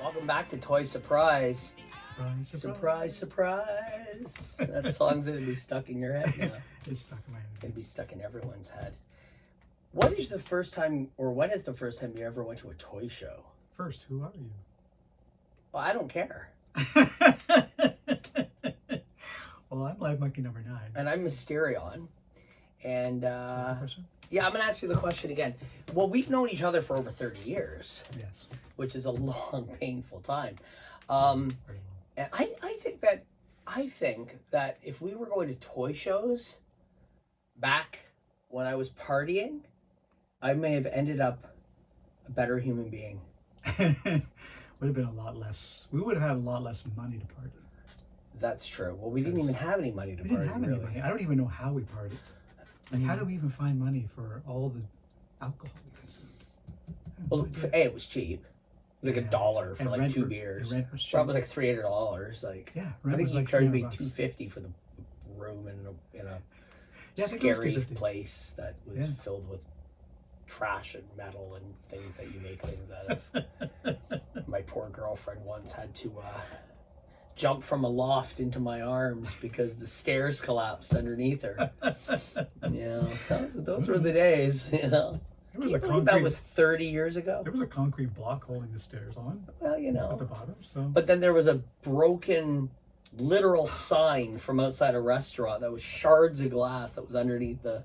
Welcome back to Toy Surprise. Surprise, Surprise, surprise. That song's going to be stuck in your head now. It's stuck in my head. It's going to be stuck in everyone's head. What is the first time, or when is the first time you ever went to a toy show? First, who are you? Well, I don't care. Well, I'm Live Monkey number 9. And I'm Mysterion. And, What's the question? yeah, I'm going to ask you the question again. Well, we've known each other for over 30 years. Yes. Which is a long, painful time. Very long. And I think that if we were going to toy shows back when I was partying, I may have ended up a better human being. Would have been a lot less. We would have had a lot less money to party. That's true. Well, we didn't even have any money to We party. didn't have any really. money. I don't even know how we partied. Like, how do we even find money for all the alcohol we consumed? Well, A, it was cheap. It was like $1 for And like rent 2 for- beers. and rent was cheap. Probably like $300. Like, Yeah, I rent think was you like charged me $300. $250 for the room in a Yeah, I think it was scary $250. place that was filled with trash and metal and things that you make things out of. My poor girlfriend once had to jump from a loft into my arms because the stairs collapsed underneath her. Yeah, those were the days, you know. It was Can you believe that was 30 years ago? There was a concrete block holding the stairs on Well, you at the know. bottom. So, But then there was a broken literal sign from outside a restaurant that was shards of glass that was underneath the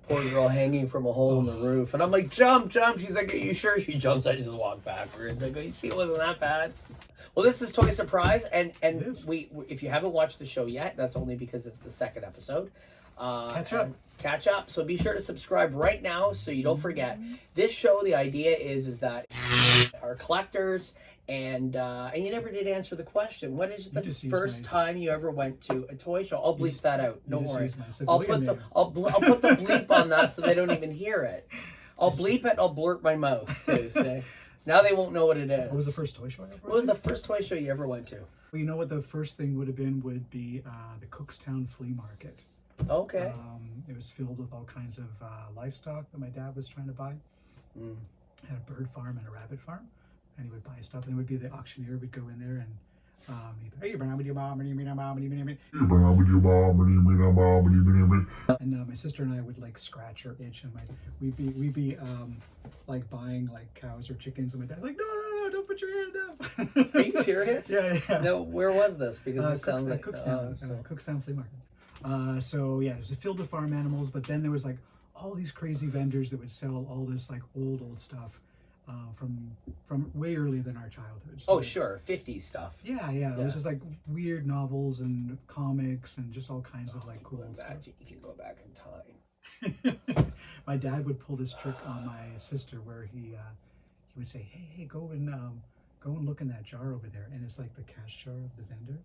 poor girl hanging from a hole in the roof. And I'm like, jump, jump. She's like, are you sure? She jumps. I just walk backwards. I go, you see, it wasn't that bad. Well, this is Toy Surprise. And we if you haven't watched the show yet, that's only because it's the second episode. Catch up. So be sure to subscribe right now so you don't forget. This show, the idea is that our collectors and you never did answer the question. What is the first time you ever went to a toy show? I'll bleep that out. Don't worry. I'll put the bleep on that so they don't even hear it. I'll bleep it. I'll blurt my mouth too. So now they won't know what it is. What was the first toy show I ever went to? What was the first toy show you ever went to? Well, you know what the first thing would be the Cookstown Flea Market. Okay. It was filled with all kinds of livestock that my dad was trying to buy. Had a bird farm and a rabbit farm, and he would buy stuff. And it would be the auctioneer would go in there and and my sister and I would like scratch or itch, and we'd be like buying like cows or chickens, and my dad's like, no, don't put your hand up. Are you serious? Yeah. No, where was this? Because this sounds like Cookstown Flea Market. So yeah, it was filled with farm animals, but then there was like all these crazy vendors that would sell all this like old stuff from way earlier than our childhood. So, oh sure, 50s stuff. Yeah. It was just like weird novels and comics and just all kinds of like cool stuff. You can go back in time. My dad would pull this trick on my sister where he would say, hey, go and look in that jar over there, and it's like the cash jar of the vendor.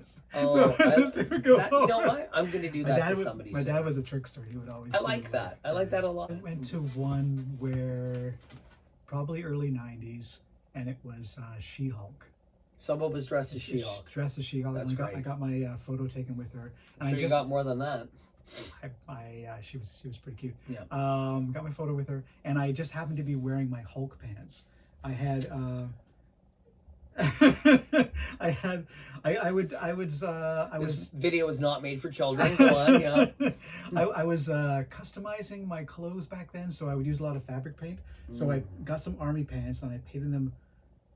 So my sister would go over. You know what? I'm going to do that to somebody. My dad was a trickster. He would always. I like that. I like that a lot. I went to one where probably early 90s, and it was She-Hulk. Someone was dressed as She-Hulk. Dressed as She-Hulk. That's great. I got my photo taken with her. And I'm sure you got more than that. She was pretty cute. Yeah. Got my photo with her, and I just happened to be wearing my Hulk pants. I had This video was not made for children. Go on, yeah. I was customizing my clothes back then, so I would use a lot of fabric paint. So I got some army pants and I painted them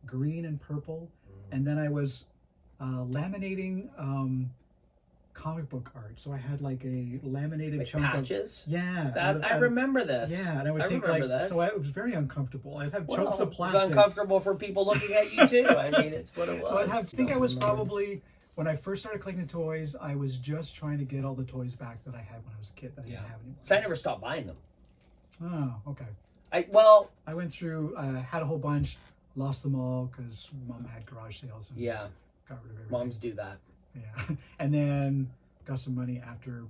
green and purple, and then I was laminating comic book art. So I had like a laminated chunk patches? Of I remember this. Yeah, and I would take so it was very uncomfortable. I'd have chunks of plastic. It's uncomfortable for people looking at you too. I mean, it's what it was. So I think I was probably, when I first started collecting toys, I was just trying to get all the toys back that I had when I was a kid that I didn't have anymore. So I never stopped buying them. Oh, okay. I went through, had a whole bunch, lost them all because Mom had garage sales. And got rid of everything. Moms do that. Yeah, and then got some money after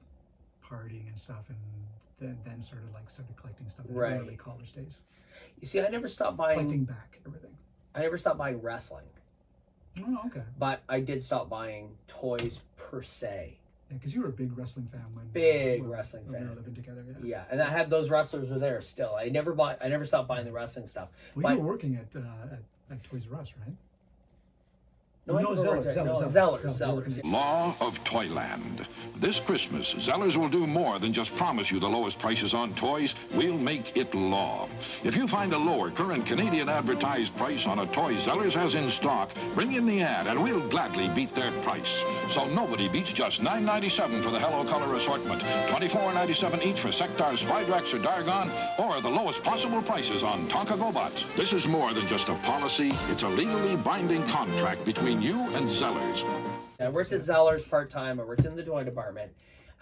partying and stuff, and then started collecting stuff in early college days. You see, I never stopped buying. Collecting back everything. I never stopped buying wrestling. Oh, okay. But I did stop buying toys per se. Yeah, because you were a big wrestling fan when wrestling fan. We were living together. Yeah, and I had those wrestlers were there still. I never stopped buying the wrestling stuff. Well, you were working at like Toys R Us, right? No, I No, think we're Zellers. Zellers. Law of Toyland. This Christmas, Zellers will do more than just promise you the lowest prices on toys. We'll make it law. If you find a lower current Canadian advertised price on a toy Zellers has in stock, bring in the ad and we'll gladly beat their price. So nobody beats just $9.97 for the Hello Color assortment, $24.97 each for Sectar, Spidrax, or Dargon, or the lowest possible prices on Tonka GoBots. This is more than just a policy. It's a legally binding contract between you and Zellers. I worked at Zellers part-time. I worked in the toy department.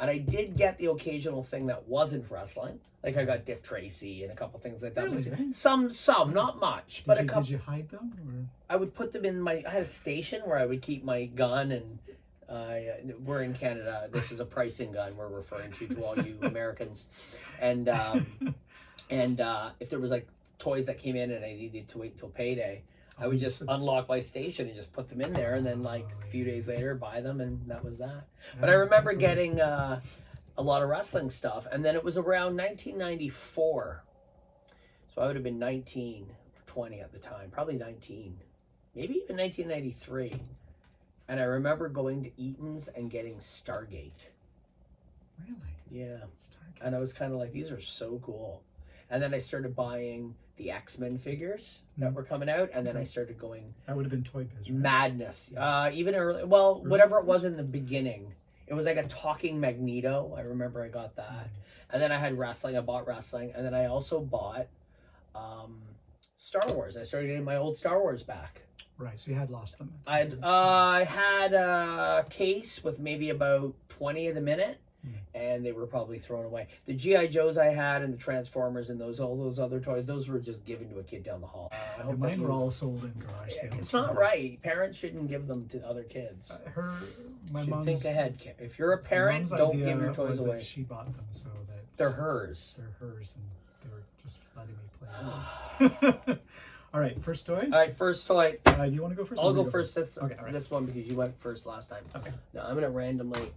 And I did get the occasional thing that wasn't wrestling. Like I got Dick Tracy and a couple things like that. Really? Some, not much. But a couple. Did you hide them? Or? I would put them in my, I had a station where I would keep my gun, and we're in Canada. This is a pricing gun we're referring to all you Americans. And if there was like toys that came in and I needed to wait until payday, I would just unlock my station and just put them in there, and then like a few days later buy them, and that was that. But I remember getting a lot of wrestling stuff, and then it was around 1994. So I would have been 19 or 20 at the time, probably 19, maybe even 1993. And I remember going to Eaton's and getting Stargate. Really? Yeah. Stargate. And I was kind of like, these are so cool. And then I started buying the X-Men figures that were coming out, and then I started going... That would have been Toy Biz, right? Madness. Even early... Well, whatever it was in the beginning. It was like a talking Magneto. I remember I got that. And then I had wrestling. I bought wrestling. And then I also bought Star Wars. I started getting my old Star Wars back. Right, so you had lost them. I had a case with maybe about 20 of them in it. And they were probably thrown away. The G.I. Joes I had and the Transformers and all those other toys, those were just given to a kid down the hall. I hope mine were all sold in garage sales. It's not right. Parents shouldn't give them to other kids. My should mom's, think ahead. If you're a parent, don't give your toys away. She bought them so that they're hers. They're hers, and they were just letting me play. All right, first toy. All right, first toy. Do you want to go first? I'll go first. This, okay, all right. This one because you went first last time. Okay. No, I'm gonna randomly.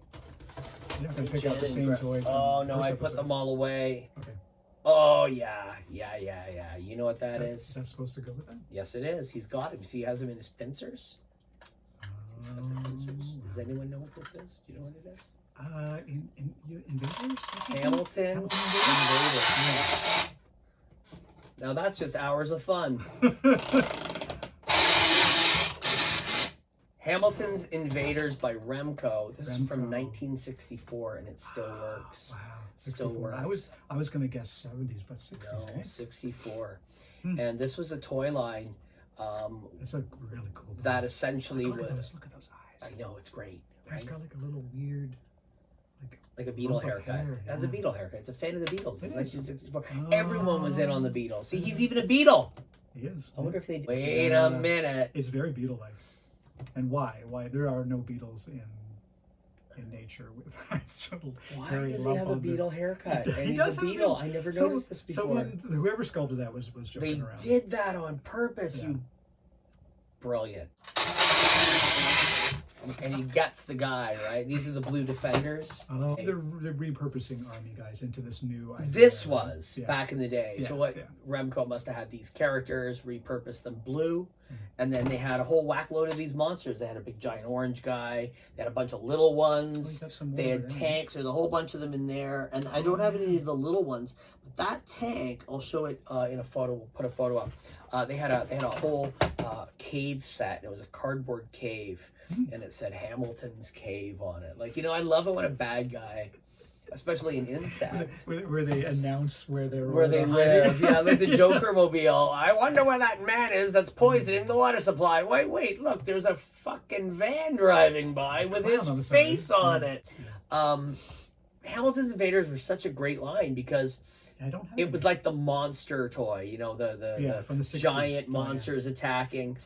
You're not gonna pick up the same toy. Oh no, I put them all away. Okay. Oh yeah. You know what that is? Is that supposed to go with that? Yes, it is. He's got him. See, he has him in his pincers. Does anyone know what this is? Do you know what it is? Invaders? Hamilton Invaders. Now that's just hours of fun. Hamilton's Invaders by Remco. This is from 1964, and it still works. Wow, 64. Still works. I was gonna guess 70s, but 60s. No, 64. And this was a toy line. It's a really cool. That essentially look was. Look at those eyes. I know, it's great. It's got like a little weird, like a Beatle haircut. Hair, It has a Beatle haircut. It's a fan of the Beatles. It's 1964. Oh. Everyone was in on the Beatles. See, he's even a Beatle. He is. I wonder if they. Wait a minute. It's very Beatle-like. And why? Why there are no Beatles in nature? With why does he have a Beatle haircut? And he does a Beatle. I never noticed this before. Whoever sculpted that was joking around. They did that on purpose. Yeah. You brilliant. And he gets the guy, right? These are the blue defenders. Oh, they're repurposing army guys into this new idea. This was back in the day. Yeah, so what Remco must have had these characters, repurposed them blue, and then they had a whole whack load of these monsters. They had a big giant orange guy. They had a bunch of little ones. They had tanks. There's a whole bunch of them in there. And I don't have any of the little ones, but that tank, I'll show it in a photo. We'll put a photo up. They had a whole cave set. It was a cardboard cave. And it said Hamilton's Cave on it. Like, I love it when a bad guy, especially an insect. Where they announce where they live. Yeah, like the Joker mobile. I wonder where that man is that's poisoning the water supply. Wait, look, there's a fucking van driving by with his face on it. Hamilton's Invaders were such a great line because it was like the monster toy, the from the 60s. Giant monsters attacking.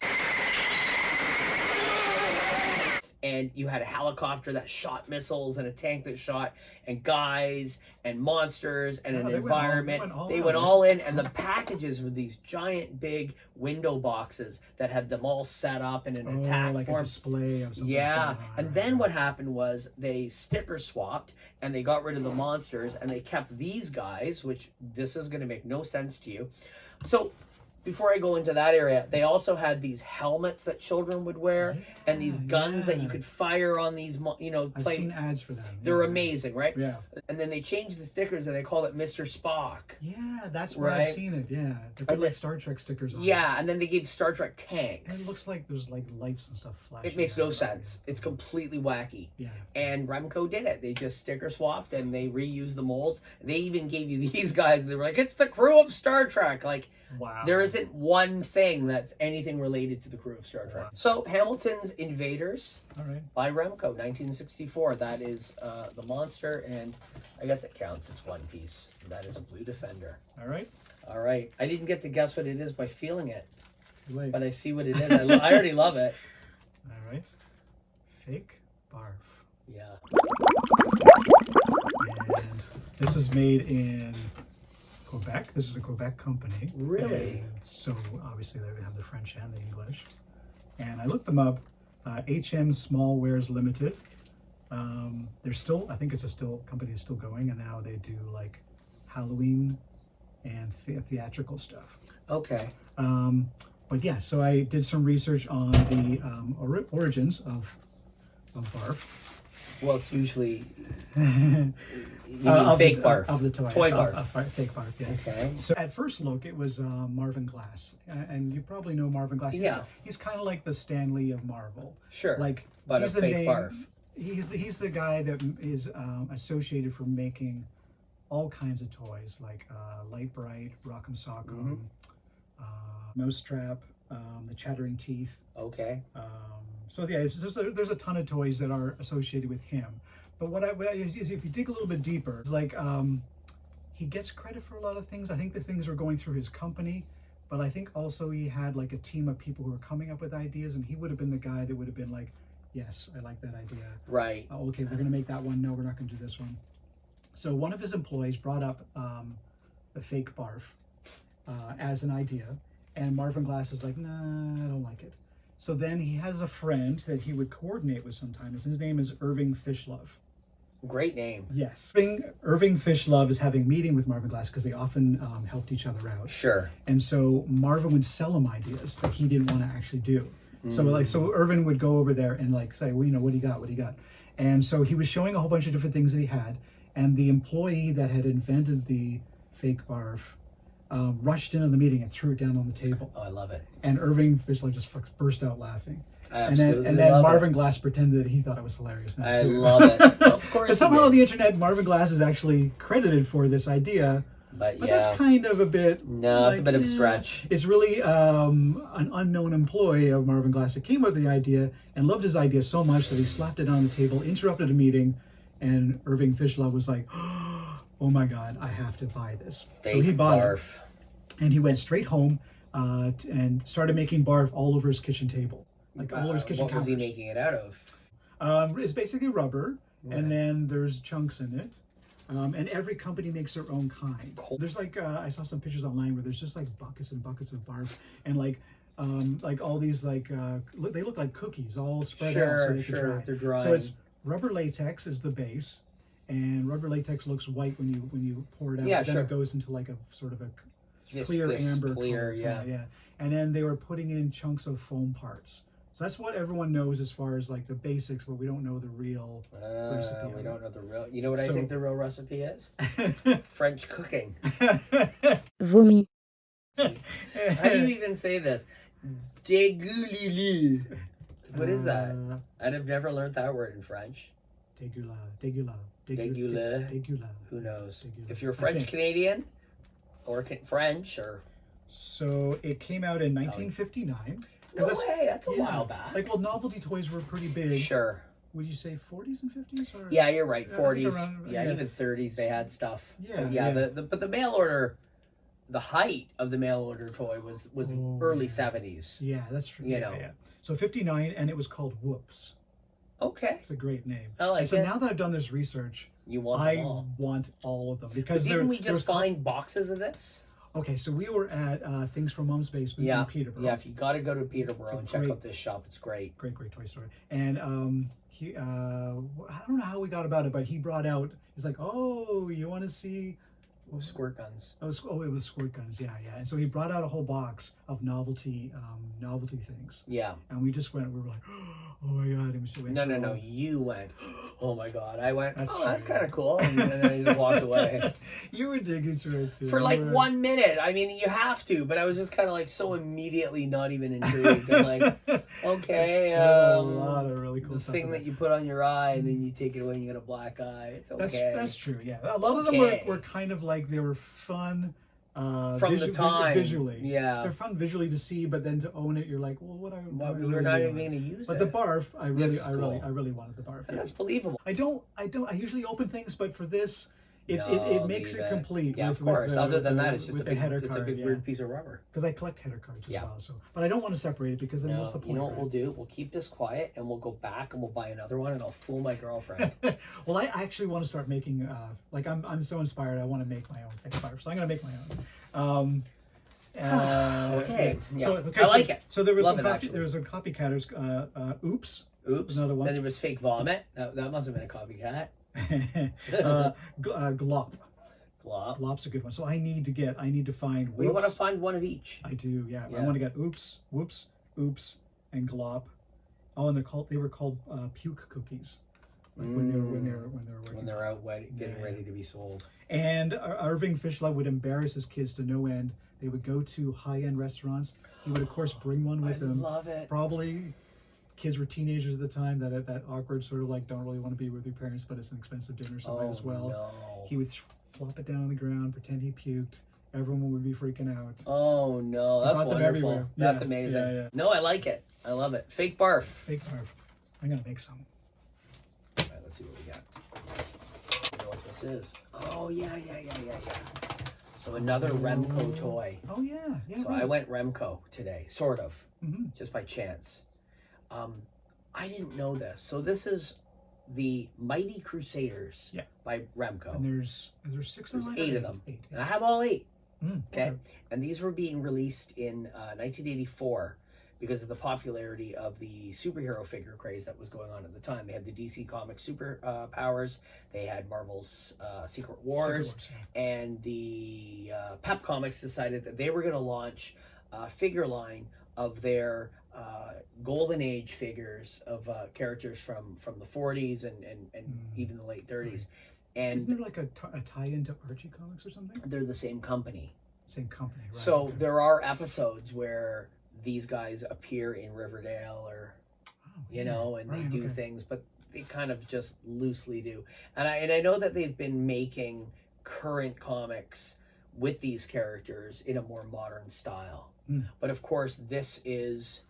And you had a helicopter that shot missiles and a tank that shot, and guys and monsters and an environment. They went all in, and the packages were these giant big window boxes that had them all set up in an attack like form. A display of something. Yeah, and then what happened was they sticker swapped and they got rid of the monsters and they kept these guys, which this is going to make no sense to you. So before I go into that area, they also had these helmets that children would wear, and these guns that you could fire on these, I've seen ads for them. They're amazing, right? Yeah. And then they changed the stickers and they called it Mr. Spock. Yeah, that's where I've seen it. Yeah, they put like Star Trek stickers on. Yeah, and then they gave Star Trek tanks. And it looks like there's like lights and stuff flashing. It makes no sense. It's completely wacky. Yeah. And Remco did it. They just sticker swapped and they reused the molds. They even gave you these guys. They were like, it's the crew of Star Trek. Like, wow. There isn't one thing that's anything related to the crew of Star Trek. Wow. So Hamilton's Invaders by Remco, 1964. That is the monster, and I guess it counts. It's one piece. That is a Blue Defender. All right. All right. I didn't get to guess what it is by feeling it. Too late. But I see what it is. I already love it. All right. Fake barf. Yeah. And this is made in Quebec. This is a Quebec company. Really? And so obviously they have the French and the English. And I looked them up. HM Small Wares Limited. They're still, I think it's a still company is still going, and now they do like Halloween and theatrical stuff. Okay. But yeah, so I did some research on the origins of barf. Well, it's usually fake barf. Of the toy. Toy barf. Fake barf, yeah. Okay. So at first look, it was Marvin Glass. And you probably know Marvin Glass. He's kind of like the Stan Lee of Marvel. Sure. Like, but he's a fake barf. He's the guy that is associated for making all kinds of toys, like Light Bright, Rock'em Sock'em, Mousetrap, the Chattering Teeth. Okay. So yeah, there's a ton of toys that are associated with him. But what if you dig a little bit deeper, it's like he gets credit for a lot of things. I think the things were going through his company, but I think also he had like a team of people who were coming up with ideas, and he would have been the guy that would have been like, yes, I like that idea. Right. Okay, we're gonna make that one. No, we're not gonna do this one. So one of his employees brought up the fake barf as an idea, and Marvin Glass was like, nah, I don't like it. So then he has a friend that he would coordinate with sometimes. His name is Irving Fishlove. Great name. Yes. Irving Fishlove is having a meeting with Marvin Glass because they often helped each other out. Sure. And so Marvin would sell him ideas that he didn't want to actually do. So Irvin would go over there and like say, well, what do you got? What do you got? And so he was showing a whole bunch of different things that he had. And the employee that had invented the fake barf rushed in on the meeting and threw it down on the table. Oh, I love it. And Irving Fishlove just burst out laughing. I absolutely and then Marvin Glass pretended that he thought it was hilarious. I love it. Of course. But somehow on the internet, Marvin Glass is actually credited for this idea. But that's kind of a bit... No, it's a bit of a stretch. It's really an unknown employee of Marvin Glass that came up with the idea and loved his idea so much that he slapped it on the table, interrupted a meeting, and Irving Fishlove was like, oh my God, I have to buy this. So he bought it. And he went straight home and started making barf all over his kitchen table. Like all over his kitchen counters. What was he making it out of? It's basically rubber, and then there's chunks in it. And every company makes their own kind. Cool. There's like, I saw some pictures online where there's just like buckets and buckets of barf, and like all these like, they look like cookies all spread out so they can dry. They're drying. So it's rubber latex is the base, and rubber latex looks white when you pour it out. Yeah, then it goes into like a sort of a clear amber color. Yeah. And then they were putting in chunks of foam parts. So that's what everyone knows as far as like the basics, but we don't know the real recipe. We don't know the real. You know what I think the real recipe is? French cooking. Vomi. How do you even say this? Dégoulili. What is that? I'd have never learned that word in French. Dégoula. Who knows? If you're French Canadian or French or... So it came out in 1959. No way, that's a while back. Like, well, novelty toys were pretty big. Sure. Would you say 40s and 50s? Or? Yeah, you're right. 40s. Even 30s they had stuff. But the mail order, the height of the mail order toy was early 70s. Yeah, that's true. You know. So 59, and it was called Whoops. Okay. It's a great name. I like it. So now that I've done this research, I want all of them. Because didn't we just find boxes of this? Okay, so we were at Things from Mom's Basement in Peterborough. Yeah, if you got to go to Peterborough and check out this shop, it's great. Great toy store. And he, I don't know how we got about it, but he brought out, he's like, oh, you want to see Squirt guns. It was squirt guns. Yeah. And so he brought out a whole box of novelty things. Yeah. And we just went. We were like, oh my god! And we just went No. through all- You went, oh my god. I went, That's that's true, kind of cool. And then I just walked away. You were digging through it too. For like You were- 1 minute. I mean, you have to, but I was just kind of like so immediately not even intrigued. I'm like, okay, There's a lot of really cool the stuff. thing in that you put on your eye and then you take it away and you get a black eye. It's okay. That's true. Yeah, a lot of them Okay. were kind of like they were fun. From the time. Visually. Yeah. They're fun visually to see, but then to own it, you're like, well, what are Well, we you're really not doing? even going to use But it. the barf, I This is cool. really wanted the barf. And Yeah. that's believable. I usually open things, but for this, it No, makes leave it complete. Yeah, with, of course. With the, Other than with that, the- it's just with a the big, header it's a card, big yeah. weird piece of rubber. Because I collect header cards Yeah. as well. So, but I don't want to separate it because then No, what's the point? you know what right? we'll do? We'll keep this quiet and we'll go back and we'll buy another one and I'll fool my girlfriend. Well, I actually want to start making. Like I'm so inspired. I want to make my own fake barf. So I'm gonna make my own. Okay. Yeah. So, I like it. So there was Love some it, copy, actually. there was some copycatters. Oops. Oops. Another one. Then there was fake vomit. That must have been a copycat. Glop. Glop. Glop's a good one. So I need to find. We want to Whoops. find one of each. I do. Yeah. Yeah. I want to get oops, whoops, oops, and glop. Oh, and they were called puke cookies. Like when they were working. When they're out getting Yeah. ready to be sold. And Irving Fishlove would embarrass his kids to no end. They would go to high-end restaurants. He would, of course, bring one with I him. love it. Probably kids were teenagers at the time, that awkward sort of like don't really want to be with your parents, but it's an expensive dinner, so might as well. No. He would flop it down on the ground, pretend he puked. Everyone would be freaking out. Oh no, I that's bought them wonderful. everywhere. That's Yeah, amazing. yeah. No, I like it. I love it. Fake barf. Fake barf. I'm gonna make some. All right, let's see what we got. You know what this is? Oh yeah. So another Remco toy. Oh yeah. So right. I went Remco today, sort of, Mhm. just by chance. I didn't know this. So this is the Mighty Crusaders by Remco. And there's 6 of There's them. 8 of them. Eight. And I have all 8. Mm, Okay. And these were being released in 1984 because of the popularity of the superhero figure craze that was going on at the time. They had the DC Comics super powers. They had Marvel's Secret Wars. And the Pep Comics decided that they were going to launch a figure line of their golden age figures of characters from the 40s and even the late 30s. And isn't there like a tie-in to Archie Comics or something? they're the same company. Same company, right? So okay. there are episodes where these guys appear in Riverdale or, you know, and they do things, but they kind of just loosely do. And I know that they've been making current comics with these characters in a more modern style. But of course, this is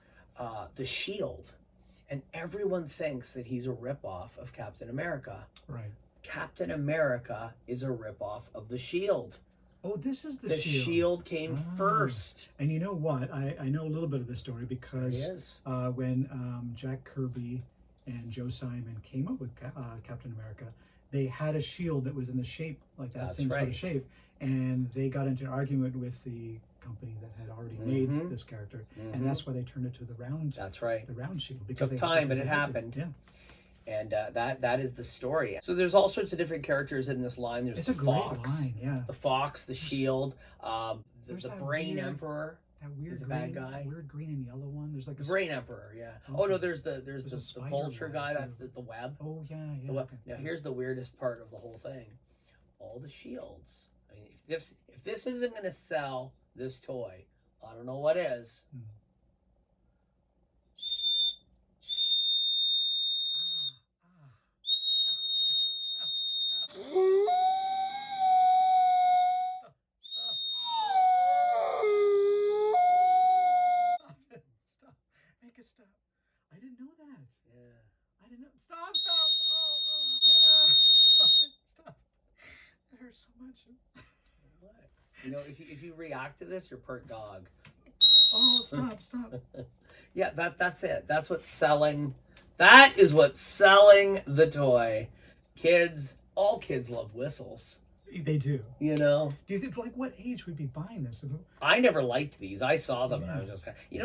the Shield. And everyone thinks that he's a ripoff of Captain America. Right. Captain America is a ripoff of the Shield. Oh, this is the The Shield. Shield came first. And you know what? I know a little bit of this story because when Jack Kirby and Joe Simon came up with Captain America, they had a shield that was in the shape like that, same sort of shape, and they got into an argument with the company that had already made this character, and that's why they turned it to the round. That's right. The round shield because Took time, but it happened. Yeah. And that is the story. So there's all sorts of different characters in this line. There's It's the a great Fox, line, yeah. the Fox, the Shield, the that Brain weird- Emperor. That weird He's a green, bad guy. weird green and yellow one. There's like a The Brain Emperor, yeah. Okay. Oh no, there's the a spider vulture guy. guy, That's too. the web. Oh yeah, yeah. The web. okay. Now here's the weirdest part of the whole thing. All the shields. I mean, if this isn't going to sell this toy, I don't know what is. Stop. Make it stop. I didn't know that. Yeah. I didn't know. Stop. Stop it. Stop. That hurts so much. What? You know, if you react to this, you're part dog. Oh, stop. Yeah, that's it. That's what's selling. That is what's selling the toy. Kids, all kids love whistles. They do. You know? Do you think, like, what age would be buying this? I never liked these. I saw them and I Yeah. was just you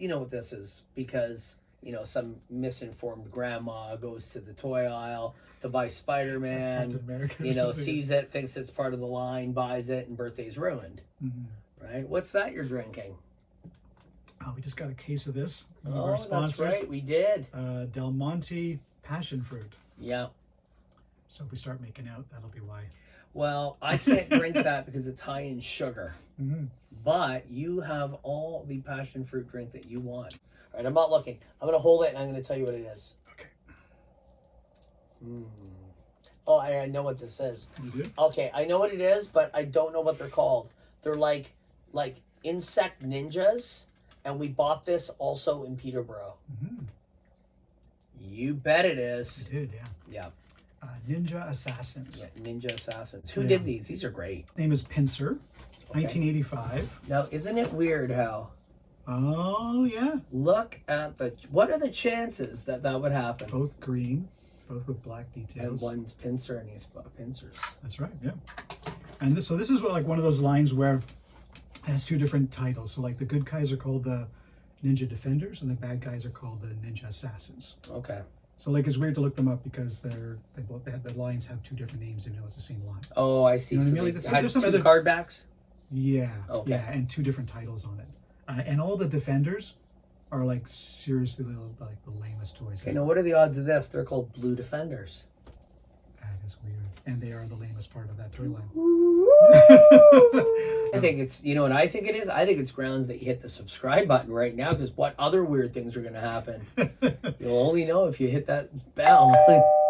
know what this is? Because you know, some misinformed grandma goes to the toy aisle to buy Spider-Man, Captain America or you know, something. sees it, thinks it's part of the line, buys it, and birthday's ruined. Right? What's that you're drinking? Oh, we just got a case of this. One of Oh, our that's sponsors, right, we did. Del Monte passion fruit. Yeah. So if we start making out, that'll be why. Well, I can't drink that because it's high in sugar. But you have all the passion fruit drink that you want. All right, I'm not looking. I'm going to hold it and I'm going to tell you what it is. Okay. Oh, I know what this is. You do? Okay, I know what it is, but I don't know what they're called. They're like insect ninjas, and we bought this also in Peterborough. You bet it is. I did, yeah. Yeah. Ninja Assassins. Yeah, Ninja Assassins. Who Yeah. did these? These are great. Name is Pincer, Okay. 1985. Now, isn't it weird how? Oh, yeah. Look at what are the chances that that would happen? Both green, both with black And details. one's pincer and he's pincers. That's right, yeah. And this, so this is like one of those lines where it has two different titles. So like the good guys are called the Ninja Defenders and the bad guys are called the Ninja Assassins. Okay. So like it's weird to look them up because the lines have two different names even though it's the same line. Oh, I see. You know what I So mean? they Like, had there's some two other- card backs? Yeah, Okay. yeah, and two different titles on it. And all the Defenders are like seriously like the lamest toys. Okay, now what are the odds of this? They're called Blue Defenders. That is weird. And they are the lamest part of that toy line. I think it's, you know what I think it is? I think it's grounds that you hit the subscribe button right now, because what other weird things are going to happen? You'll only know if you hit that bell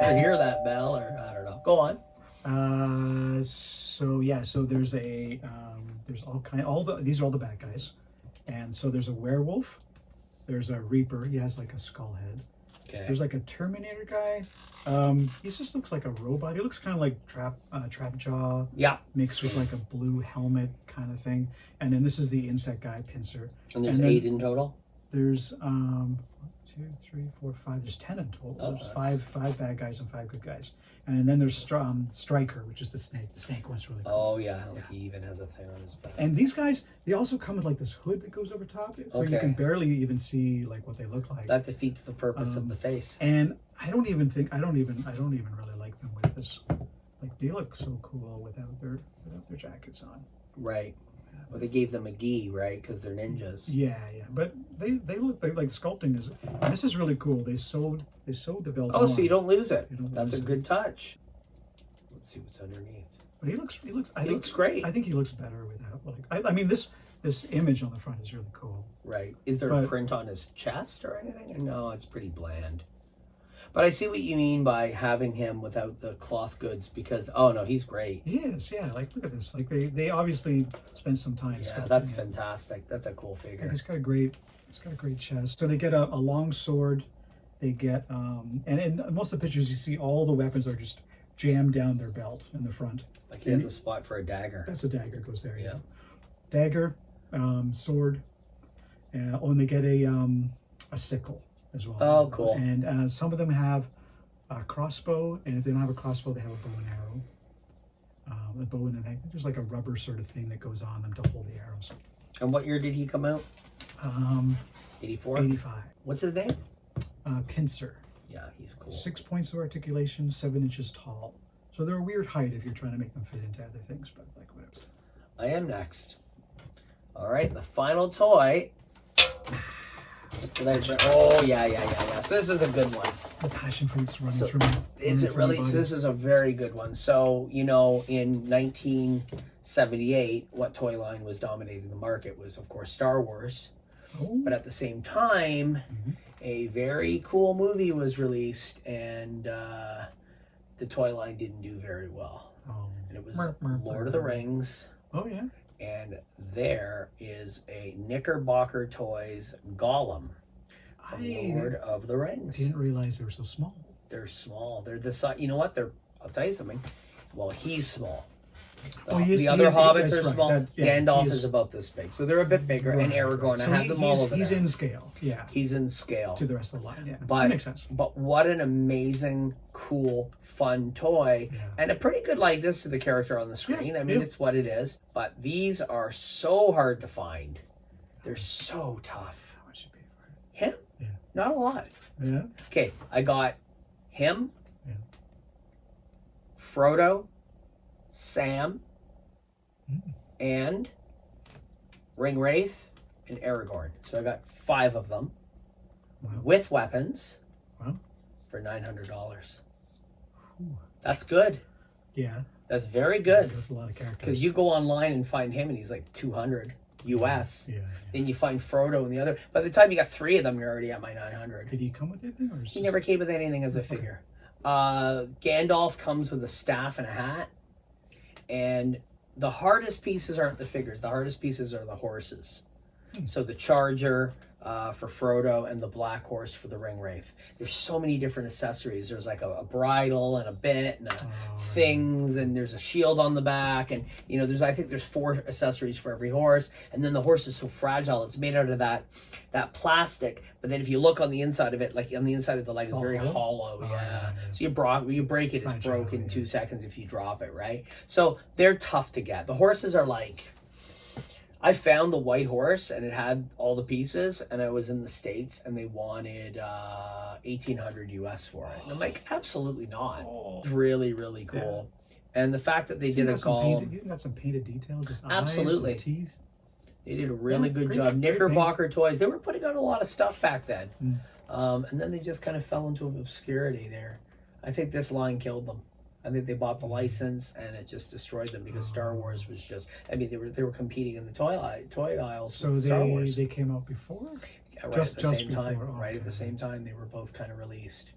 or hear that bell, or I don't know. Go on. So yeah, so there's a there's these are all the bad guys, and so there's a werewolf, there's a reaper. He has like a skull head. Okay. There's like a Terminator guy. He just looks like a robot. He looks kind of like Trap Jaw Yeah. mixed with like a blue helmet kind of thing. And then this is the insect guy, Pincer. And there's then 8 in total? There's 1, 2, 3, 4, 5. There's 10 in total. Oh, There's five bad guys and 5 good guys. And then there's Striker, which is the snake. The snake one's really cool. Oh, yeah. He even has a thing on his back. And these guys, they also come with like this hood that goes over top, so you Okay. can barely even see like what they look like. That defeats the purpose of the face. And I don't even really like them with this. Like they look so cool without their jackets on. Right. Well, they gave them a gi, right? Because they're ninjas. Yeah. But they look like sculpting is. This is really cool. They sewed the belt. Oh, so you don't lose it. You don't That's lose a it. good touch. Let's see what's underneath. But he looks. He looks great. I think he looks better without. Like I mean this image on the front is really cool. Right. Is there a But- print on his chest or anything? No, it's pretty bland. But I see what you mean by having him without the cloth goods, because, oh no, he's great. He is, yeah. Like look at this. Like they obviously spent some time. Yeah, sculpting that's him. fantastic. That's a cool figure. Like, he's got a great chest. So they get a long sword. They get and in most of the pictures you see all the weapons are just jammed down their belt in the front. Like he has a spot for a dagger. That's a dagger goes there. Yeah. Dagger, sword, and they get a sickle as well. Oh, cool. And some of them have a crossbow, and if they don't have a crossbow, they have a bow and arrow. A bow and I think there's like a rubber sort of thing that goes on them to hold the arrows. And what year did he come out? 84? 85. What's his name? Pincer. Yeah, he's cool. 6 points of articulation, 7 inches tall. So they're a weird height if you're trying to make them fit into other things, but like whatever. I am next. All right, the final toy. Oh, yeah. So this is a good one. The passion fruits running So, through my Is it really? So this is a very good one. So, you know, in 1978, what toy line was dominating the market was, of course, Star Wars. Oh. But at the same time, a very cool movie was released, and the toy line didn't do very well. Oh. And it was Lord of the Rings. Oh, yeah. And there is a Knickerbocker Toys Gollum from Lord of the Rings. Didn't realize they were so small. They're small. They're the size. You know what? I'll tell you something. Well, he's small. Oh, he is- The he other is- hobbits that's are right. small. That- yeah, Gandalf he is is- about this big, so they're a bit bigger. And Aragorn, So I have them all over he's there. in scale. Yeah. He's in scale. To the rest of the line. Yeah. But that makes sense. But what an amazing, cool, fun toy, Yeah. and a pretty good likeness to the character on the screen. Yeah, I mean, yeah. it's what it is. But these are so hard to find. They're so tough. How much you pay for it? Him? Yeah. Not a lot. Yeah. Okay, I got him, Yeah. Frodo, Sam, Mm. and Ringwraith and Aragorn. So I got 5 of them Wow. with weapons Wow. for $900. Ooh. That's good. Yeah. That's very good. That's a lot of characters. Because you go online and find him and he's like 200 US. Yeah. Then you find Frodo and the other. By the time you got 3 of them, you're already at my 900. Did he come with anything, or He never came with anything as a figure. Gandalf comes with a staff and a hat. And the hardest pieces aren't the figures. The hardest pieces are the horses. So the Charger for Frodo and the Black Horse for the Ringwraith. There's so many different accessories. There's like a bridle and a bit and things, and there's a shield on the back, and you know, I think there's 4 accessories for every horse. And then the horse is so fragile; it's made out of that plastic. But then if you look on the inside of it, like on the inside of the leg, it's very hollow. Yeah. So you break it, it's broken in 2 seconds if you drop it, right? So they're tough to get. The horses are like. I found the white horse and it had all the pieces, and I was in the States and they wanted $1,800 US for it. And I'm like, absolutely not. It's really, really cool. Yeah. And the fact that they did a golem. You got some painted details. His absolutely. Eyes, his teeth. They did a really good job. Knickerbocker Toys. They were putting out a lot of stuff back then. And then they just kind of fell into obscurity there. I think this line killed them. I think they bought the license and it just destroyed them because Star Wars was just. I mean, they were competing in the toy aisles. So with Star Wars. they came out before. Yeah, right at the same time. Right at the same time, they were both kind of released.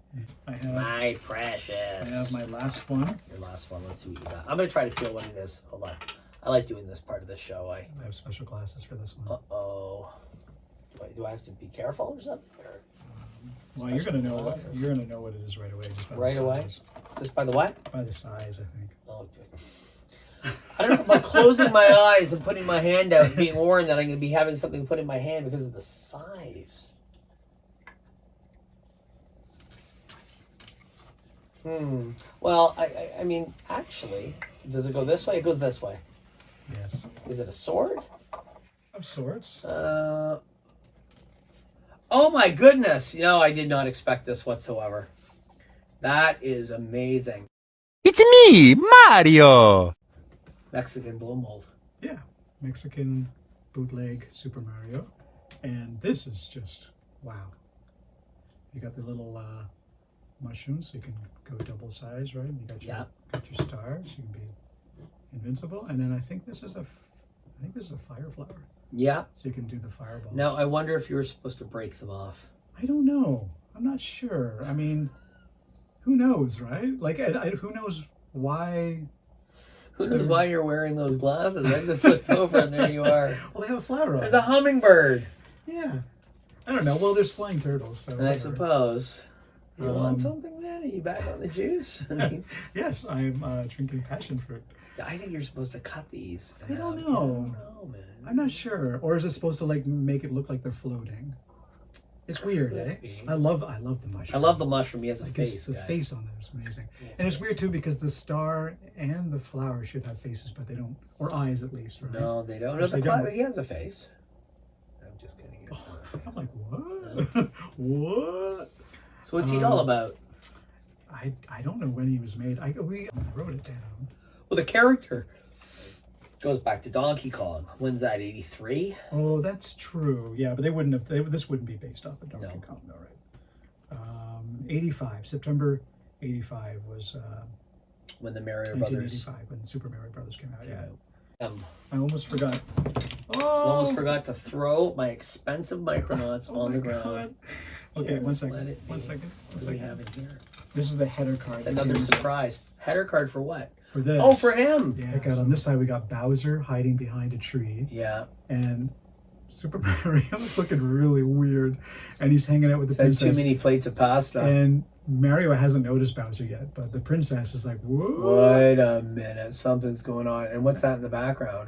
My precious. I have my last one. Your last one. Let's see what you got. I'm gonna try to feel what it is. Hold on. I like doing this part of the show. I have special glasses for this one. Do I have to be careful or something? Or well, you're gonna know what it is right away. Just by right the away. Size. Just by the what? By the size, I think. Oh, I don't know about closing my eyes and putting my hand out and being warned that I'm going to be having something put in my hand because of the size. Well, I mean, actually, does it go this way? It goes this way. Yes. Is it a sword? Of sorts. Oh my goodness. You know, I did not expect this whatsoever. That is amazing. It's me, Mario! Mexican blow mold. Yeah. Mexican bootleg Super Mario. And this is just, wow. You got the little mushrooms, so you can go double size, right? You got your stars, you can be invincible. And then I think this is a fire flower. Yeah. So you can do the fireballs. Now, I wonder if you were supposed to break them off. I don't know. I'm not sure. I mean, who knows, right? Like, who knows why? Who knows why you're wearing those glasses? I just looked over and there you are. Well, they have a flower on. There's a hummingbird. Yeah. I don't know. Well, there's flying turtles. So and I suppose. You want something, man? Are you back on the juice? I mean, yes, I'm drinking passion fruit. I think you're supposed to cut these. I don't know. I don't know, man. I'm not sure. Or is it supposed to like make it look like they're floating? It's weird, eh? I love the mushroom. I love the mushroom. He has a face. The face on it is amazing. Yeah, and it's weird too because the star and the flower should have faces, but they don't, or eyes at least, right? No, they don't. He has a face. I'm just kidding. I'm like, what? What? So what's he all about? I don't know when he was made. I wrote it down. Well, the character goes back to Donkey Kong. When's that? 83? Oh, that's true. Yeah, but they wouldn't have. This wouldn't be based off of Donkey Kong, though, right? 85, September 85 was. When the Mario Brothers. 1985, when Super Mario Brothers came out. Yeah. I almost forgot. Almost forgot to throw my expensive Micronauts on the ground. God. Okay, one second. What do we have in here? This is the header card. It's another surprise. Header card for what? For this. Oh, for him. Yeah. On this side we got Bowser hiding behind a tree. Yeah. And Super Mario is looking really weird, and he's hanging out with the princess. Too many plates of pasta. And Mario hasn't noticed Bowser yet, but the princess is like, "Whoa! Wait a minute, something's going on." And what's that in the background?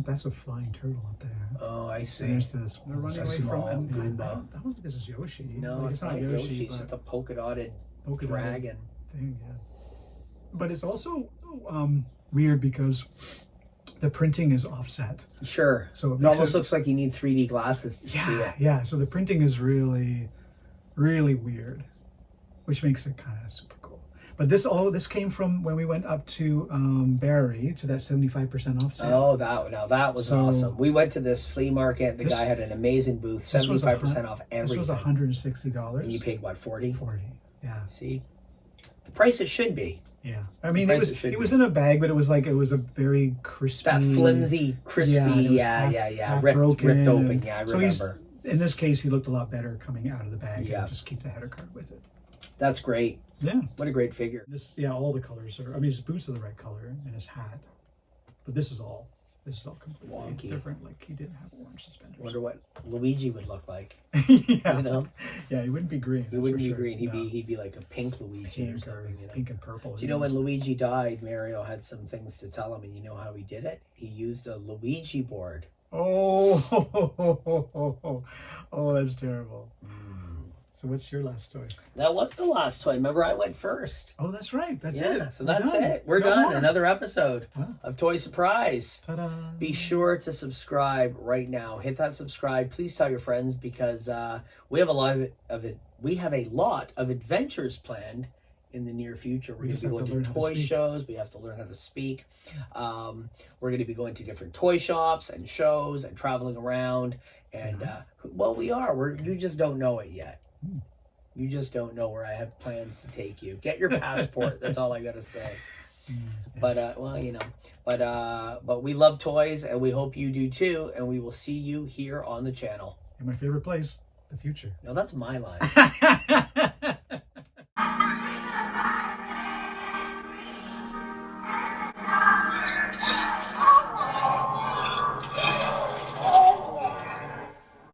That's a flying turtle up there. Oh, I see. And there's this. They're running away from. I don't think this is Yoshi. No, it's not Yoshi. It's just a polka dotted dragon thing. Yeah. But it's also weird because the printing is offset. Sure. So it almost looks like you need 3D glasses to see it. Yeah. So the printing is really really weird, which makes it kind of super cool. But this came from when we went up to Barrie to that 75% off sale. Oh, that was So- awesome. We went to this flea market. The This- guy had an amazing booth, this was 75% off This everything. was $160. And you paid what, 40? 40. Yeah. See, the price it should be. Yeah. I mean, price it should it was be. in a bag, but it was a very crispy. That flimsy, crispy, Yeah, and it was yeah, half ripped broken, open. and- Yeah, I so he's- remember. In this case, he looked a lot better coming out of the bag. Yeah. And just keep the header card with it. That's great. Yeah. What a great figure. All the colors are. I mean, his boots are the right color and his hat, but this is all completely Wonky. different. Like he didn't have orange suspenders. Wonder what Luigi would look like. Yeah. You know, Yeah, he wouldn't be green. he that's wouldn't for be sure. green. He'd No. be like a pink Luigi or pink or something. You know? pink and purple. Do you know when Luigi died, Mario had some things to tell him, and you know how he did it? He used a Luigi board. Oh, that's terrible. So what's your last toy? That was the last toy. Remember, I went first. Oh, that's right. That's Yeah, it. so We're that's done. it. We're No done. more. Another episode Wow. of Toy Surprise. Ta-da. Be sure to subscribe right now. Hit that subscribe. Please tell your friends because we have a lot of it. We have a lot of adventures planned in the near future. We're We going just to be have going to to learn how to toy speak. shows. We have to learn how to speak. We're going to be going to different toy shops and shows and traveling around. And well, we are. You just don't know it yet. You just don't know where I have plans to take you. Get your passport. That's all I got to say. But well, you know, but we love toys, and we hope you do too. And we will see you here on the channel. And my favorite place, the future. No, that's my line.